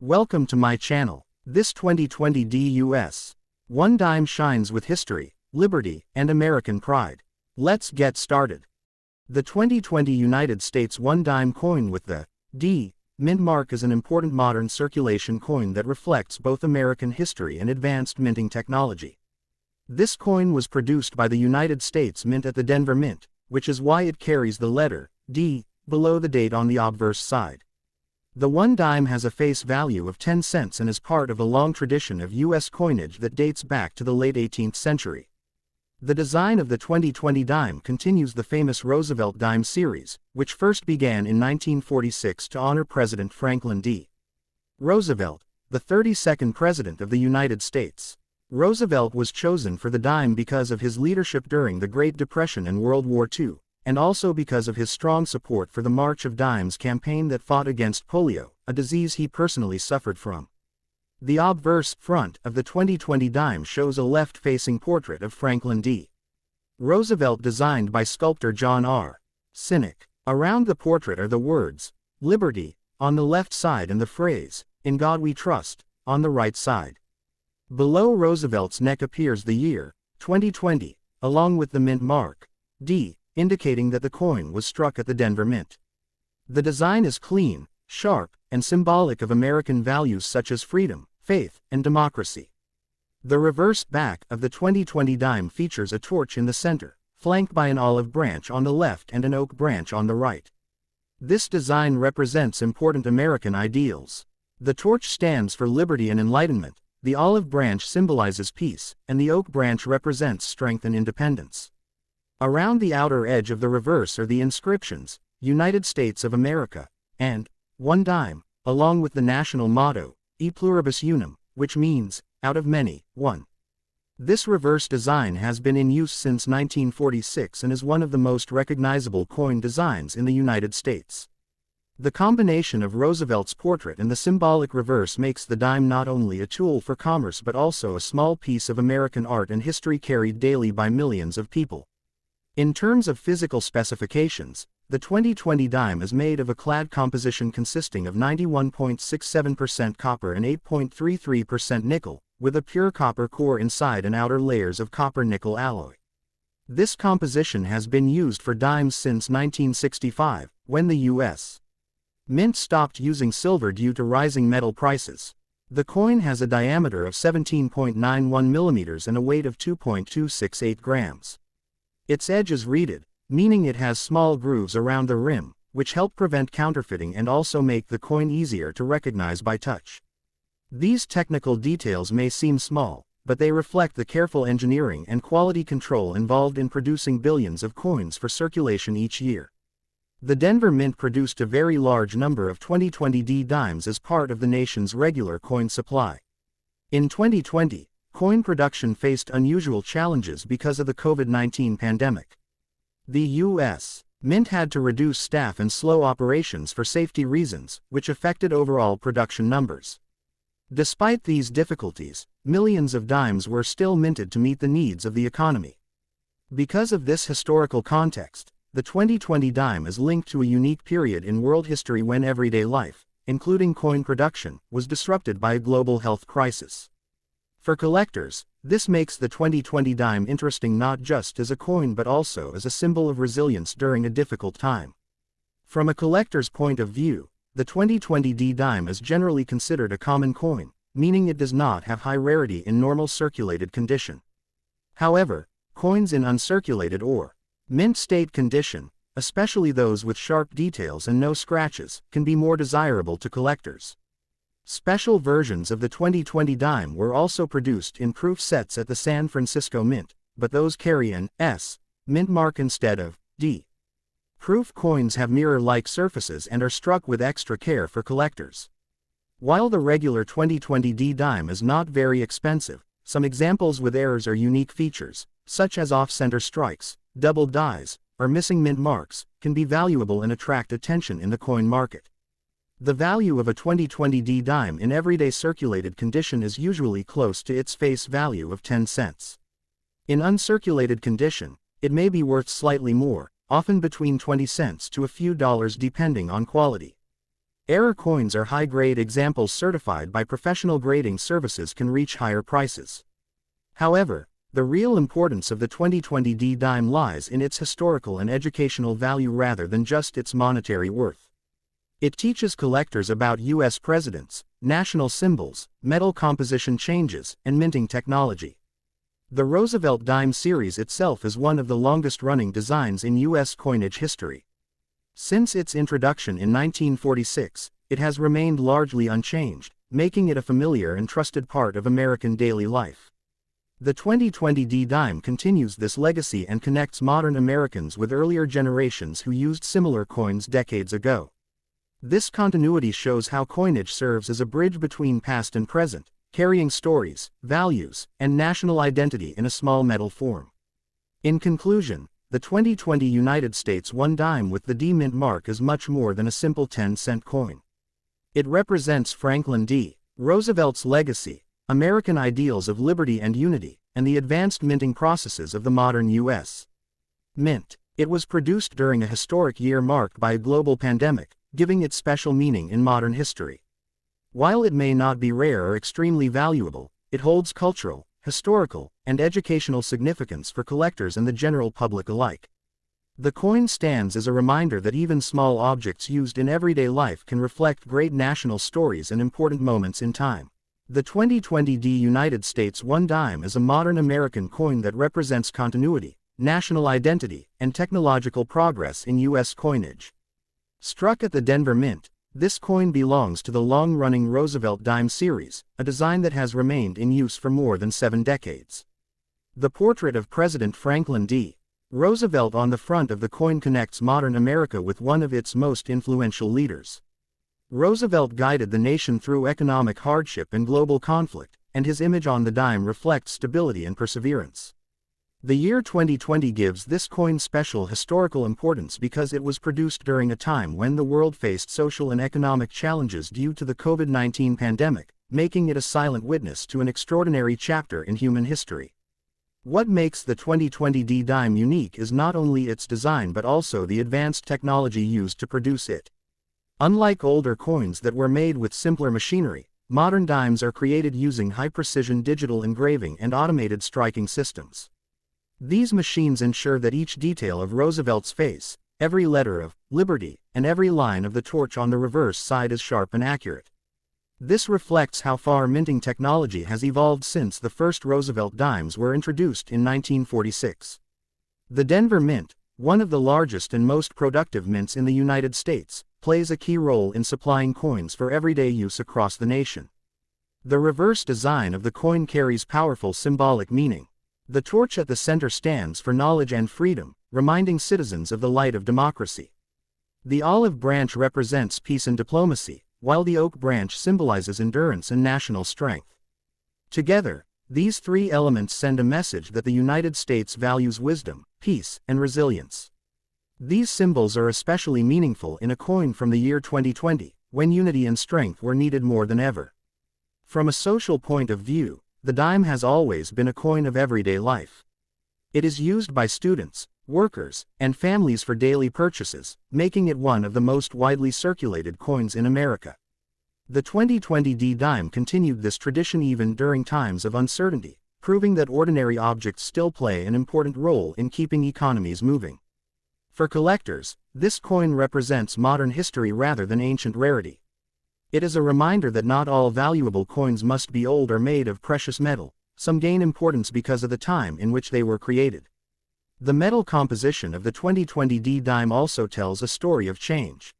Welcome to my channel. This 2020 DUS 1 dime shines with history, liberty, and American pride. Let's get started. The 2020 United States 1 dime coin with the D mint mark is an important modern circulation coin that reflects both American history and advanced minting technology. This coin was produced by the United States Mint at the Denver Mint, which is why it carries the letter D below the date on the obverse side. The 1 dime has a face value of 10 cents and is part of a long tradition of U.S. coinage that dates back to the late 18th century. The design of the 2020 dime continues the famous Roosevelt Dime series, which first began in 1946 to honor President Franklin D. Roosevelt, the 32nd President of the United States. Roosevelt was chosen for the dime because of his leadership during the Great Depression and World War II, and also because of his strong support for the March of Dimes campaign that fought against polio, a disease he personally suffered from. The obverse front of the 2020 dime shows a left-facing portrait of Franklin D. Roosevelt designed by sculptor John R. Sinek. Around the portrait are the words, "Liberty," on the left side and the phrase, "In God We Trust," on the right side. Below Roosevelt's neck appears the year, 2020, along with the mint mark, D, indicating that the coin was struck at the Denver Mint. The design is clean, sharp, and symbolic of American values such as freedom, faith, and democracy. The reverse back of the 2020 dime features a torch in the center, flanked by an olive branch on the left and an oak branch on the right. This design represents important American ideals. The torch stands for liberty and enlightenment, the olive branch symbolizes peace, and the oak branch represents strength and independence. Around the outer edge of the reverse are the inscriptions, United States of America, and 1 dime, along with the national motto, E pluribus unum, which means, out of many, one. This reverse design has been in use since 1946 and is one of the most recognizable coin designs in the United States. The combination of Roosevelt's portrait and the symbolic reverse makes the dime not only a tool for commerce but also a small piece of American art and history carried daily by millions of people. In terms of physical specifications, the 2020 dime is made of a clad composition consisting of 91.67% copper and 8.33% nickel, with a pure copper core inside and outer layers of copper-nickel alloy. This composition has been used for dimes since 1965, when the U.S. Mint stopped using silver due to rising metal prices. The coin has a diameter of 17.91 millimeters and a weight of 2.268 grams. Its edge is reeded, meaning it has small grooves around the rim, which help prevent counterfeiting and also make the coin easier to recognize by touch. These technical details may seem small, but they reflect the careful engineering and quality control involved in producing billions of coins for circulation each year. The Denver Mint produced a very large number of 2020 D dimes as part of the nation's regular coin supply. In 2020, coin production faced unusual challenges because of the COVID-19 pandemic. The U.S. Mint had to reduce staff and slow operations for safety reasons, which affected overall production numbers. Despite these difficulties, millions of dimes were still minted to meet the needs of the economy. Because of this historical context, the 2020 dime is linked to a unique period in world history when everyday life, including coin production, was disrupted by a global health crisis. For collectors, this makes the 2020 dime interesting not just as a coin but also as a symbol of resilience during a difficult time. From a collector's point of view, the 2020 D dime is generally considered a common coin, meaning it does not have high rarity in normal circulated condition. However, coins in uncirculated or mint state condition, especially those with sharp details and no scratches, can be more desirable to collectors. Special versions of the 2020 dime were also produced in proof sets at the San Francisco Mint, but those carry an S mint mark instead of D. Proof coins have mirror-like surfaces and are struck with extra care for collectors. While the regular 2020 D dime is not very expensive, some examples with errors or unique features, such as off-center strikes, double dies, or missing mint marks, can be valuable and attract attention in the coin market. The value of a 2020 D dime in everyday circulated condition is usually close to its face value of 10 cents. In uncirculated condition, it may be worth slightly more, often between 20 cents to a few dollars depending on quality. Error coins are high-grade examples certified by professional grading services can reach higher prices. However, the real importance of the 2020 D dime lies in its historical and educational value rather than just its monetary worth. It teaches collectors about U.S. presidents, national symbols, metal composition changes, and minting technology. The Roosevelt Dime series itself is one of the longest-running designs in U.S. coinage history. Since its introduction in 1946, it has remained largely unchanged, making it a familiar and trusted part of American daily life. The 2020 D dime continues this legacy and connects modern Americans with earlier generations who used similar coins decades ago. This continuity shows how coinage serves as a bridge between past and present, carrying stories, values, and national identity in a small metal form. In conclusion, the 2020 United States $1 dime with the D mint mark is much more than a simple 10-cent coin. It represents Franklin D. Roosevelt's legacy, American ideals of liberty and unity, and the advanced minting processes of the modern U.S. Mint. It was produced during a historic year marked by a global pandemic, giving it special meaning in modern history. While it may not be rare or extremely valuable, it holds cultural, historical, and educational significance for collectors and the general public alike. The coin stands as a reminder that even small objects used in everyday life can reflect great national stories and important moments in time. The 2020 D United States $1 dime is a modern American coin that represents continuity, national identity, and technological progress in U.S. coinage. Struck at the Denver Mint, this coin belongs to the long-running Roosevelt Dime series, a design that has remained in use for more than 7 decades. The portrait of President Franklin D. Roosevelt on the front of the coin connects modern America with one of its most influential leaders. Roosevelt guided the nation through economic hardship and global conflict, and his image on the dime reflects stability and perseverance. The year 2020 gives this coin special historical importance because it was produced during a time when the world faced social and economic challenges due to the COVID-19 pandemic, making it a silent witness to an extraordinary chapter in human history. What makes the 2020 D dime unique is not only its design but also the advanced technology used to produce it. Unlike older coins that were made with simpler machinery, modern dimes are created using high-precision digital engraving and automated striking systems. These machines ensure that each detail of Roosevelt's face, every letter of liberty, and every line of the torch on the reverse side is sharp and accurate. This reflects how far minting technology has evolved since the first Roosevelt dimes were introduced in 1946. The Denver Mint, one of the largest and most productive mints in the United States, plays a key role in supplying coins for everyday use across the nation. The reverse design of the coin carries powerful symbolic meaning. The torch at the center stands for knowledge and freedom, reminding citizens of the light of democracy. The olive branch represents peace and diplomacy, while the oak branch symbolizes endurance and national strength. Together, these 3 elements send a message that the United States values wisdom, peace, and resilience. These symbols are especially meaningful in a coin from the year 2020, when unity and strength were needed more than ever. From a social point of view, the dime has always been a coin of everyday life. It is used by students, workers, and families for daily purchases, making it one of the most widely circulated coins in America. The 2020 D dime continued this tradition even during times of uncertainty, proving that ordinary objects still play an important role in keeping economies moving. For collectors, this coin represents modern history rather than ancient rarity. It is a reminder that not all valuable coins must be old or made of precious metal. Some gain importance because of the time in which they were created. The metal composition of the 2020 D dime also tells a story of change.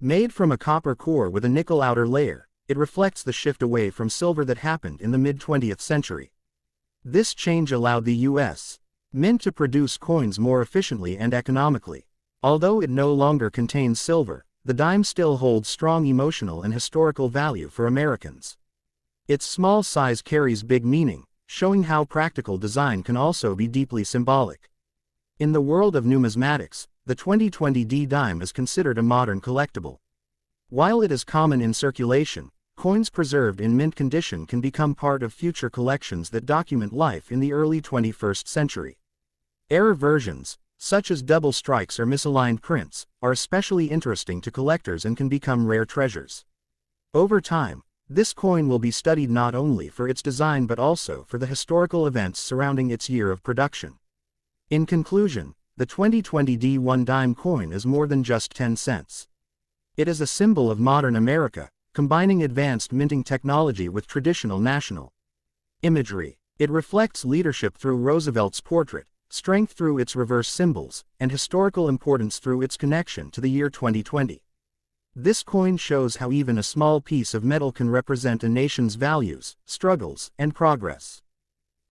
Made from a copper core with a nickel outer layer, it reflects the shift away from silver that happened in the mid-20th century. This change allowed the U.S. Mint to produce coins more efficiently and economically. Although it no longer contains silver, the dime still holds strong emotional and historical value for Americans. Its small size carries big meaning, showing how practical design can also be deeply symbolic. In the world of numismatics, the 2020 D dime is considered a modern collectible. While it is common in circulation, coins preserved in mint condition can become part of future collections that document life in the early 21st century. Error versions, such as double strikes or misaligned prints, are especially interesting to collectors and can become rare treasures. Over time, this coin will be studied not only for its design but also for the historical events surrounding its year of production. In conclusion, the 2020 D1 dime coin is more than just 10 cents. It is a symbol of modern America, combining advanced minting technology with traditional national imagery. It reflects leadership through Roosevelt's portrait, strength through its reverse symbols, and historical importance through its connection to the year 2020. This coin shows how even a small piece of metal can represent a nation's values, struggles, and progress.